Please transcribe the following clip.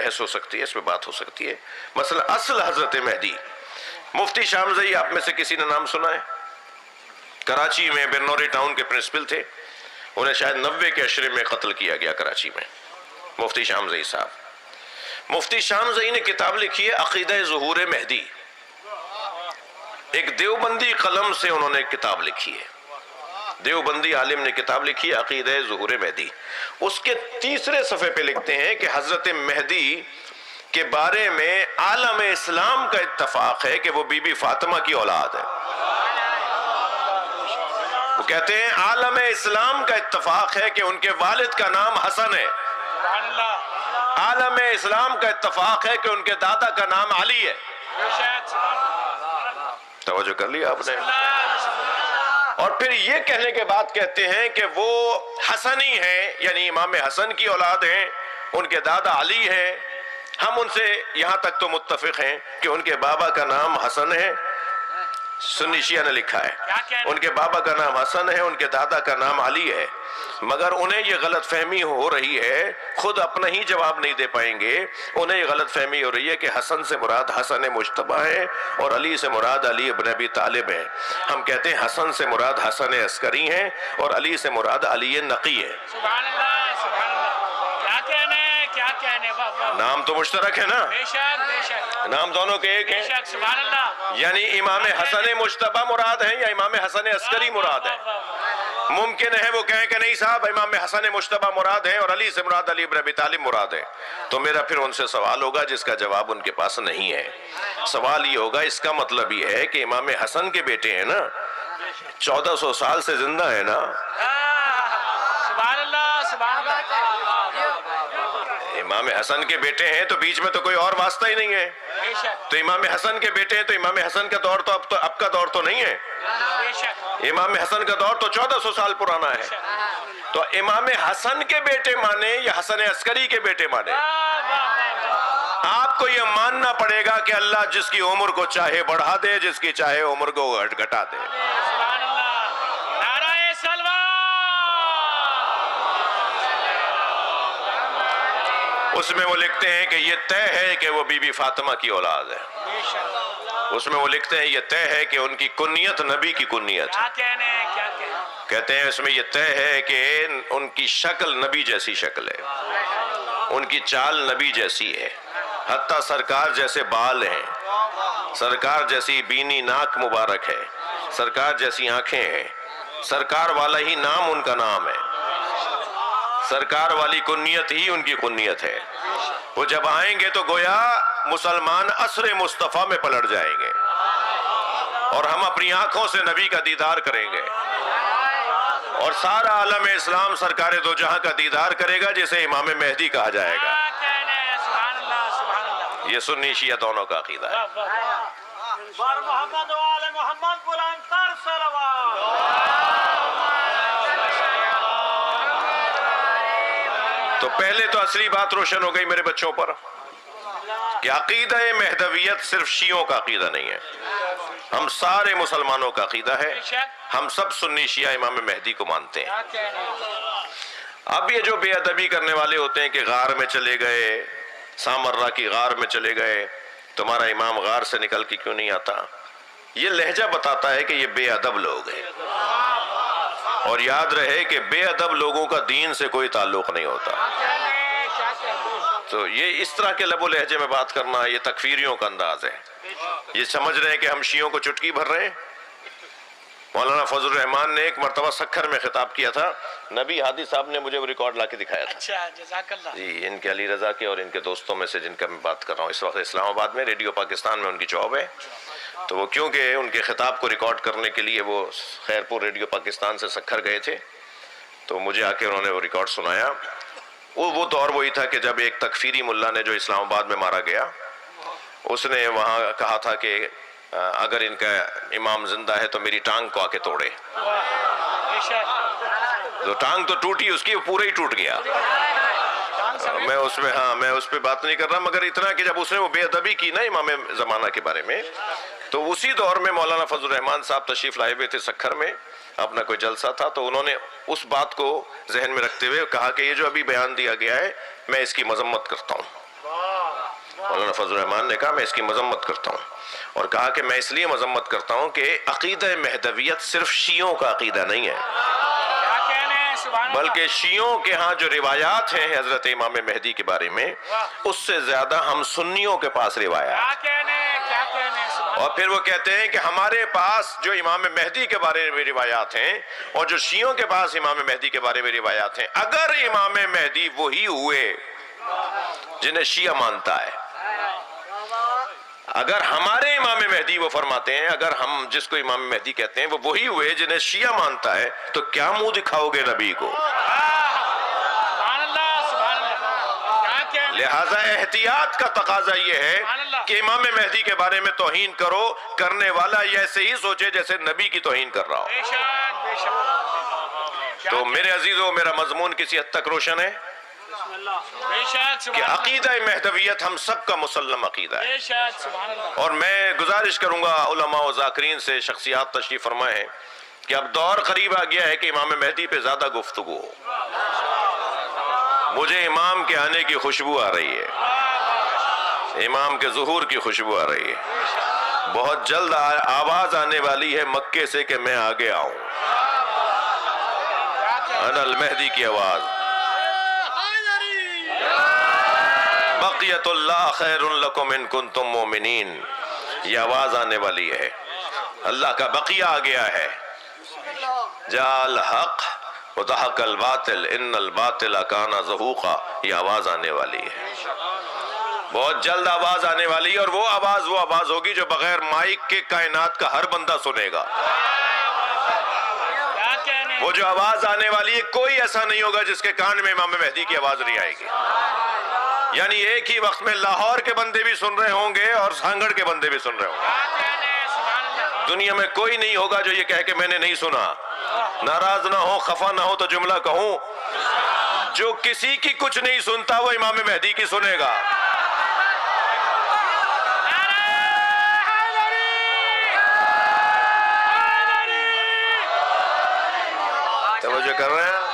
بحث ہو سکتی ہے، اس پہ بات ہو سکتی ہے۔ مثلا اصل حضرت مہدی مفتی شامزئی، آپ میں سے کسی نے نام سنا ہے؟ کراچی میں برنوری ٹاؤن کے پرنسپل تھے، انہیں شاید 90 کے عشرے میں قتل کیا گیا کراچی میں، مفتی شامزئی صاحب۔ مفتی شامزئی نے کتاب لکھی ہے عقیدہ ظہور مہدی، ایک دیوبندی قلم سے انہوں نے ایک کتاب لکھی ہے، دیوبندی عالم نے کتاب لکھی ہے عقیدہ ظہور مہدی۔ اس کے تیسرے صفحے پہ لکھتے ہیں کہ حضرت مہدی کے بارے میں عالم اسلام کا اتفاق ہے کہ وہ بی بی فاطمہ کی اولاد ہے۔ وہ کہتے ہیں عالم اسلام کا اتفاق ہے کہ ان کے والد کا نام حسن ہے، عالم اسلام کا اتفاق ہے کہ ان کے دادا کا نام علی ہے۔ توجہ کر لیا آپ نے؟ اور پھر یہ کہنے کے بعد کہتے ہیں کہ وہ حسنی ہیں، یعنی امام حسن کی اولاد ہیں، ان کے دادا علی ہیں۔ ہم ان سے یہاں تک تو متفق ہیں کہ ان کے بابا کا نام حسن ہے، سنی شیعہ نے لکھا ہے، ان کے بابا کا نام حسن ہے، ان کے دادا کا نام علی ہے، مگر انہیں یہ غلط فہمی ہو رہی ہے، خود اپنا ہی جواب نہیں دے پائیں گے، انہیں یہ غلط فہمی ہو رہی ہے کہ حسن سے مراد حسن مجتبی ہے اور علی سے مراد علی ابن ابی طالب ہے۔ ہم کہتے ہیں حسن سے مراد حسن عسکری ہیں اور علی سے مراد علی نقی ہے۔ سبحان اللہ، سبحان اللہ، کیا کہنے، کیا کہنے، واہ واہ، نام تو مشترک ہے نا، بے شک بے شک نام دونوں کے ایک بے ہیں، شک، سبحان اللہ، یعنی امام حسن مجتبی مراد ہیں یا امام حسن عسکری مراد ہے؟ ممکن ہے وہ کہیں کہ نہیں صاحب امام حسن مجتبی مراد ہے اور علی سے مراد علی ابن ابی طالب مراد ہے، تو میرا پھر ان سے سوال ہوگا جس کا جواب ان کے پاس نہیں ہے۔ سوال یہ ہوگا، اس کا مطلب یہ ہے کہ امام حسن کے بیٹے ہیں نا، 1400 سال سے زندہ ہے نا، سبحان اللہ، سبحان اللہ، امام حسن کے بیٹے ہیں تو بیچ میں تو کوئی اور واسطہ ہی نہیں ہے، بے شک تو امام حسن کے بیٹے ہیں تو امام حسن کا دور تو اب کا دور تو نہیں ہے، بے شک، امام حسن کا دور تو 1400 سال پرانا ہے۔ تو امام حسن کے بیٹے مانے یا حسن عسکری کے بیٹے مانے؟ آپ کو یہ ماننا پڑے گا کہ اللہ جس کی عمر کو چاہے بڑھا دے، جس کی چاہے عمر کو گھٹا دے۔ سبحان اللہ، نعرہ سلوات، اس میں وہ لکھتے ہیں کہ یہ طے ہے کہ وہ بی بی فاطمہ کی اولاد ہے، بے شک، اس میں وہ لکھتے ہیں یہ طے ہے کہ ان کی کنیت نبی کی کنیت ہے، کیا کہنے، کیا کہنے، کہتے ہیں اس میں یہ طے ہے کہ ان کی شکل نبی جیسی شکل ہے، ان کی چال نبی جیسی ہے، حتیٰ سرکار جیسے بال ہیں، سرکار جیسی بینی ناک مبارک ہے، سرکار جیسی آنکھیں ہیں، سرکار والا ہی نام ان کا نام ہے، سرکار والی کنیت ہی ان کی کنیت ہے۔ وہ جب آئیں گے تو گویا مسلمان عصر مصطفیٰ میں پلٹ جائیں گے اور ہم اپنی آنکھوں سے نبی کا دیدار کریں گے اور سارا عالم اسلام سرکار دو جہاں کا دیدار کرے گا، جسے امام مہدی کہا جائے گا۔ کیا کہنے، سبحان اللہ، سبحان اللہ، یہ سنی شیعہ دونوں کا عقیدہ ہے۔ بار محمد و آل محمد بلند تر صلوات۔ تو پہلے تو اصلی بات روشن ہو گئی میرے بچوں پر کہ عقیدہ مہدویت صرف شیعوں کا عقیدہ نہیں ہے، ہم سارے مسلمانوں کا عقیدہ ہے، ہم سب سنی شیعہ امام مہدی کو مانتے ہیں۔ کیا کہنے، اب یہ جو بے ادبی کرنے والے ہوتے ہیں کہ غار میں چلے گئے، سامرہ کی غار میں چلے گئے، تمہارا امام غار سے نکل کے کیوں نہیں آتا، یہ لہجہ بتاتا ہے کہ یہ بے ادب لوگ ہیں، اور یاد رہے کہ بے ادب لوگوں کا دین سے کوئی تعلق نہیں ہوتا۔ کیا کہنے، تو یہ اس طرح کے لب و لہجے میں بات کرنا یہ تکفیریوں کا انداز ہے، یہ سمجھ رہے ہیں کہ ہم شیعوں کو چٹکی بھر رہے ہیں۔ مولانا فضل الرحمان نے ایک مرتبہ سکھر میں خطاب کیا تھا، نبی ہادی صاحب نے مجھے وہ ریکارڈ لا کے دکھایا تھا، اچھا، جزاک اللہ، جی ان کے علی رضا کے اور ان کے دوستوں میں سے جن کا میں بات کر رہا ہوں، اس وقت اسلام آباد میں ریڈیو پاکستان میں ان کی جاب ہے، تو وہ کیونکہ ان کے خطاب کو ریکارڈ کرنے کے لیے وہ خیرپور ریڈیو پاکستان سے سکھر گئے تھے، تو مجھے آ کے انہوں نے وہ ریکارڈ سنایا۔ وہ دور وہی تھا کہ جب ایک تکفیری ملا نے جو اسلام آباد میں مارا گیا، اس نے وہاں کہا تھا کہ اگر ان کا امام زندہ ہے تو میری ٹانگ کو آ کے توڑے، بے شک، تو ٹانگ تو ٹوٹی اس کی، وہ پورا ہی ٹوٹ گیا۔ میں اس پہ بات نہیں کر رہا، مگر اتنا کہ جب اس نے وہ بے ادبی کی نا امام زمانہ کے بارے میں، تو اسی دور میں مولانا فضل الرحمان صاحب تشریف لائے ہوئے تھے سکھر میں، اپنا کوئی جلسہ تھا، تو انہوں نے اس بات کو ذہن میں رکھتے ہوئے کہا کہ یہ جو ابھی بیان دیا گیا ہے میں اس کی مذمت کرتا ہوں، مولانا فضل الرحمان نے کہا میں اس کی مذمت کرتا ہوں، اور کہا کہ میں اس لیے مذمت کرتا ہوں کہ عقیدہ مہدویت صرف شیعوں کا عقیدہ نہیں ہے، کیا کہنے ہیں سبحان اللہ. بلکہ شیعوں کے ہاں جو روایات ہیں حضرت امام مہدی کے بارے میں، اس سے زیادہ ہم سنیوں کے پاس روایات. کیا کہنے ہیں سبحان اللہ. اور پھر وہ کہتے ہیں کہ ہمارے پاس جو امام مہدی کے بارے میں روایات ہیں اور جو شیعوں کے پاس امام مہدی کے بارے میں روایات ہیں، اگر امام مہدی وہی ہوئے جنہیں شیعہ مانتا ہے، اگر ہمارے امام مہدی، وہ فرماتے ہیں اگر ہم جس کو امام مہدی کہتے ہیں وہ وہی ہوئے جنہیں شیعہ مانتا ہے، تو کیا منہ دکھاؤ گے نبی کو؟ سبحان اللہ سبحان اللہ. کیا کہنے ہیں. لہذا احتیاط کا تقاضا یہ ہے کہ امام مہدی کے بارے میں توہین کرو، کرنے والا یہ ایسے ہی سوچے جیسے نبی کی توہین کر رہا ہو. بے شک بے شک. تو میرے عزیزو، میرا مضمون کسی حد تک روشن ہے بے شک کہ سبحان اللہ. عقیدہ مہدویت ہم سب کا مسلم عقیدہ ہے. بے شک سبحان اللہ. اور میں گزارش کروں گا علماء و ذاکرین سے، شخصیات تشریف فرمائے ہیں، کہ اب دور قریب آ گیا ہے کہ امام مہدی پہ زیادہ گفتگو ہو. مجھے امام کے آنے کی خوشبو آ رہی ہے، امام کے ظہور کی خوشبو آ رہی ہے. بہت جلد آواز آنے والی ہے مکے سے کہ میں آگے آؤں. انا المہدی کی آواز، بقیت اللہ خیر لکم ان کنتم مومنین، یہ آواز آنے والی ہے. اللہ کا بقیہ آ گیا ہے. جاء الحق وضحق الباطل ان الباطل کان زہوقا، یہ آواز آنے والی ہے. بہت جلد آواز آنے والی ہے، اور وہ آواز ہوگی جو بغیر مائک کے کائنات کا ہر بندہ سنے گا. کیا کہنے ہیں. وہ جو آواز آنے والی ہے، کوئی ایسا نہیں ہوگا جس کے کان میں امام مہدی کی آواز نہیں آئے گی. یعنی ایک ہی وقت میں لاہور کے بندے بھی سن رہے ہوں گے اور سانگڑ کے بندے بھی سن رہے ہوں گے. کیا کہنے ہیں سبحان اللہ. دنیا میں کوئی نہیں ہوگا جو یہ کہے کہ میں نے نہیں سنا. ناراض نہ ہو، خفا نہ ہو تو جملہ کہوں، جو کسی کی کچھ نہیں سنتا وہ امام مہدی کی سنے گا. توجہ کر رہے ہیں؟